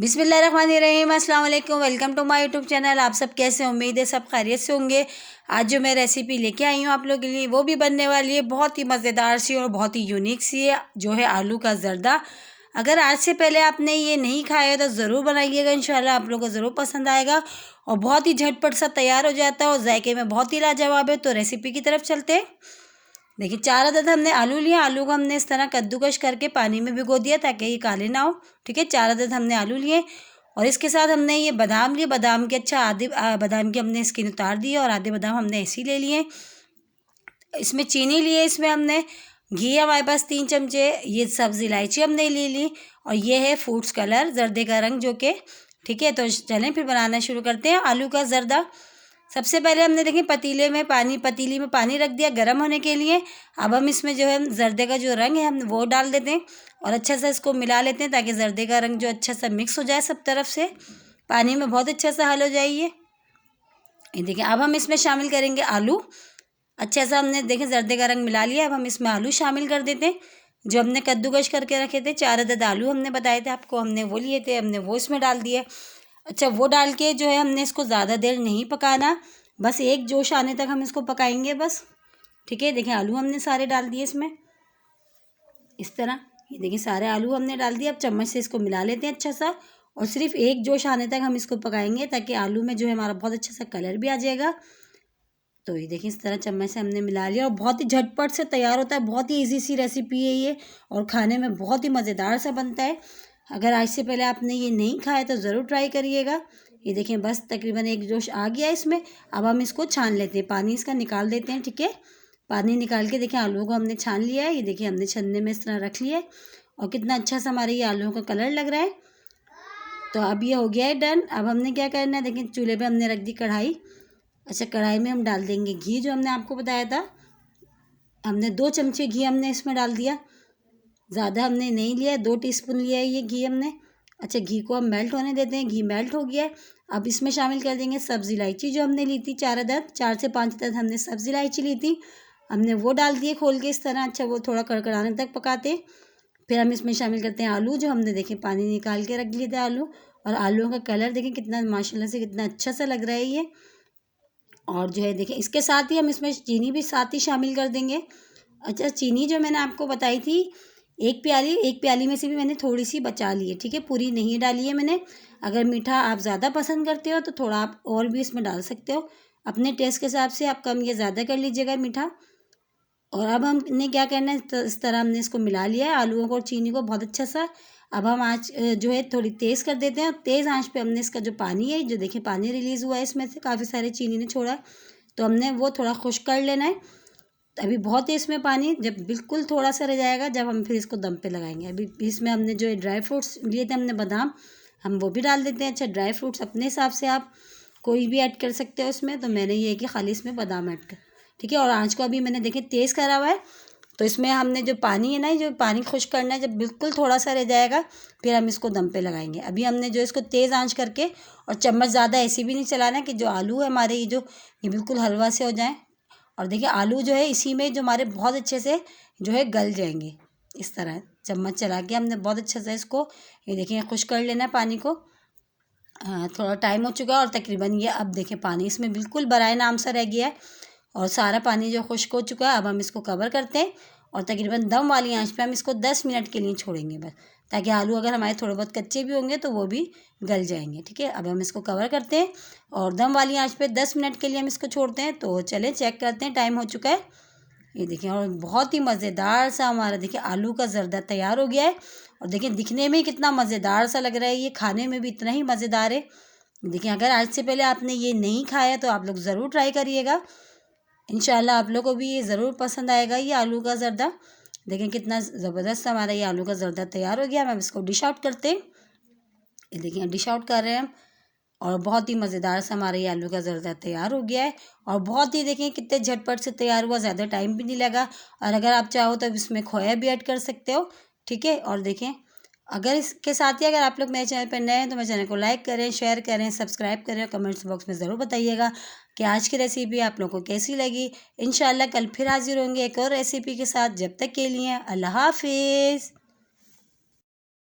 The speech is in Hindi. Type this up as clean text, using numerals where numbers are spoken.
बिस्मिल्लाहिर्रहमानिर्रहीम, अस्सलाम वालेकुम। Welcome to my YouTube channel. आप सब कैसे, उम्मीद है सब खैरियत से होंगे। आज जो मैं रेसिपी लेके आई हूँ आप लोगों के लिए, वो भी बनने वाली है बहुत ही मज़ेदार सी और बहुत ही यूनिक सी है, जो है आलू का जर्दा। अगर आज से पहले आपने ये नहीं खाया है तो ज़रूर बनाइएगा, इंशाल्लाह आप लोगों को ज़रूर पसंद आएगा। और बहुत ही झटपट सा तैयार हो जाता है और जायके में बहुत ही लाजवाब है। तो रेसिपी की तरफ चलते हैं। देखिए 4 अदद हमने आलू लिया। आलू को हमने इस तरह कद्दूकश करके पानी में भिगो दिया ताकि ये काले ना हो। ठीक है, 4 अदद हमने आलू लिए। और इसके साथ हमने ये बादाम लिए। बादाम के आधे बादाम की हमने स्किन उतार दी और आधे बादाम हमने ऐसे ही ले लिए। इसमें चीनी लिए, इसमें हमने घी हमारे पास 3 चमचे, ये सब्ज़ इलायची हमने ले ली और ये है फूड्स कलर जर्दे का रंग, जो कि ठीक है। तो चलें फिर बनाना शुरू करते हैं आलू का जर्दा। सबसे पहले हमने देखिए पतीले में पतीली में पानी रख दिया गर्म होने के लिए। अब हम इसमें जो है जर्दे का जो रंग है हम वो डाल देते हैं और अच्छा सा इसको मिला लेते हैं ताकि जर्दे का रंग जो अच्छा सा मिक्स हो जाए सब तरफ से, पानी में बहुत अच्छा सा हल हो जाए ये देखिए। अब हम इसमें शामिल करेंगे आलू। अच्छा सा हमने देखिए जर्दे का रंग मिला लिया। अब हम इसमें आलू शामिल कर देते हैं जो हमने कद्दूकश करके रखे थे। 4 अदद आलू हमने बताए थे आपको, हमने वो लिए थे, हमने वो इसमें डाल दिए। अच्छा, वो डाल के जो है हमने इसको ज़्यादा देर नहीं पकाना, बस एक जोश आने तक हम इसको पकाएंगे बस। ठीक है, देखिए आलू हमने सारे डाल दिए इसमें इस तरह। ये देखिए सारे आलू हमने डाल दिए। अब चम्मच से इसको मिला लेते हैं अच्छा सा और सिर्फ एक जोश आने तक हम इसको पकाएंगे ताकि आलू में जो है हमारा बहुत अच्छा सा कलर भी आ जाएगा। तो ये देखिए इस तरह चम्मच से हमने मिला लिया और बहुत ही झटपट से तैयार होता है। बहुत ही ईजी सी रेसिपी है ये और खाने में बहुत ही मज़ेदार सा बनता है। अगर आज से पहले आपने ये नहीं खाया तो ज़रूर ट्राई करिएगा। ये देखें बस तकरीबन एक जोश आ गया इसमें। अब हम इसको छान लेते हैं, पानी इसका निकाल देते हैं। ठीक है, पानी निकाल के देखिए आलू को हमने छान लिया है। ये देखिए हमने छन्ने में इस तरह रख लिया है और कितना अच्छा सा हमारे ये आलूओं का कलर लग रहा है। तो अब ये हो गया है डन। अब हमने क्या करना है, देखिए चूल्हे पे हमने रख दी कढ़ाई। अच्छा, कढ़ाई में हम डाल देंगे घी, जो हमने आपको बताया था। हमने 2 चमचे घी हमने इसमें डाल दिया, ज़्यादा हमने नहीं लिया है, 2 टीस्पून लिया है ये घी हमने। अच्छा, घी को हम मेल्ट होने देते हैं। घी मेल्ट हो गया है। अब इसमें शामिल कर देंगे सब्ज़ इलायची जो हमने ली थी 4 अदद, 4 से 5 अदद हमने सब्ज़ इलायची ली थी, हमने वो डाल दिए खोल के इस तरह। अच्छा, वो थोड़ा कड़कड़ाने तक पकाते हैं। फिर हम इसमें शामिल करते हैं आलू, जो हमने देखें पानी निकाल के रख लिए थे आलू। और आलूओं का कलर देखें कितना माशाल्लाह से कितना अच्छा सा लग रहा है ये। और जो है देखिए इसके साथ ही हम इसमें चीनी भी साथ ही शामिल कर देंगे। अच्छा, चीनी जो मैंने आपको बताई थी एक प्याली में से भी मैंने थोड़ी सी बचा ली है। ठीक है, पूरी नहीं डाली है मैंने। अगर मीठा आप ज़्यादा पसंद करते हो तो थोड़ा आप और भी इसमें डाल सकते हो, अपने टेस्ट के हिसाब से आप कम या ज़्यादा कर लीजिएगा मीठा। और अब हमने क्या करना है, इस तरह हमने इसको मिला लिया है आलूओं को और चीनी को बहुत अच्छा सा। अब हम आँच जो है थोड़ी तेज़ कर देते हैं और तेज़ आँच पे हमने इसका जो पानी है, जो देखिए पानी रिलीज़ हुआ है इसमें से, काफ़ी सारे चीनी ने छोड़ा, तो हमने वो थोड़ा खुश्क कर लेना है। अभी बहुत है इसमें पानी, जब बिल्कुल थोड़ा सा रह जाएगा जब हम फिर इसको दम पे लगाएंगे। अभी इसमें हमने जो ड्राई फ्रूट्स लिए थे हमने बादाम, हम वो भी डाल देते हैं। अच्छा, ड्राई फ्रूट्स अपने हिसाब से आप कोई भी ऐड कर सकते हो इसमें, तो मैंने ये है कि खाली इसमें बादाम ऐड कर। ठीक है, और आँच को अभी मैंने देखिए तेज़ करा हुआ है। तो इसमें हमने जो पानी है ना, जो पानी खुश्क करना है, जब बिल्कुल थोड़ा सा रह जाएगा फिर हम इसको दम पे लगाएंगे। अभी हमने जो इसको तेज़ आंच करके, और चम्मच ज़्यादा ऐसे भी नहीं चलाना कि जो आलू है हमारे ये बिल्कुल हलवा से हो जाए। और देखिए आलू जो है इसी में जो हमारे बहुत अच्छे से जो है गल जाएंगे। इस तरह चम्मच चला के हमने बहुत अच्छे से इसको ये देखिए खुश्क कर लेना है पानी को। हाँ, थोड़ा टाइम हो चुका है और तकरीबन ये अब देखिए पानी इसमें बिल्कुल बराए नाम सा रह गया है और सारा पानी जो खुश्क हो चुका है। अब हम इसको कवर करते हैं और तकरीबन दम वाली आंच पे हम इसको 10 मिनट के लिए छोड़ेंगे बस, ताकि आलू अगर हमारे थोड़े बहुत कच्चे भी होंगे तो वो भी गल जाएंगे। ठीक है, अब हम इसको कवर करते हैं और दम वाली आंच पे 10 मिनट के लिए हम इसको छोड़ते हैं। तो चले चेक करते हैं, टाइम हो चुका है ये देखिए। और बहुत ही मज़ेदार सा हमारा देखिए आलू का जर्दा तैयार हो गया है। और देखिए दिखने में ही कितना मज़ेदार सा लग रहा है, ये खाने में भी इतना ही मज़ेदार है। देखिए अगर आज से पहले आपने ये नहीं खाया तो आप लोग ज़रूर ट्राई करिएगा, इंशाल्लाह आप लोग को भी ये ज़रूर पसंद आएगा ये आलू का जर्दा। देखें कितना ज़बरदस्त हमारा ये आलू का जर्दा तैयार हो गया। हम इसको डिश आउट करते हैं। ये देखिए डिश आउट कर रहे हैं हम और बहुत ही मज़ेदार सा हमारा ये आलू का जर्दा तैयार हो गया है। और बहुत ही देखें कितने झटपट से तैयार हुआ, ज़्यादा टाइम भी नहीं लगा। और अगर आप चाहो तो इसमें खोया भी ऐड कर सकते हो। ठीक है, और देखें अगर इसके साथ ही अगर आप लोग मेरे चैनल पर नए हैं तो मेरे चैनल को लाइक करें, शेयर करें, सब्सक्राइब करें और कमेंट्स बॉक्स में ज़रूर बताइएगा कि आज की रेसिपी आप लोगों को कैसी लगी। इंशाल्लाह कल फिर हाजिर होंगे एक और रेसिपी के साथ। जब तक के लिए अल्लाह हाफिज़।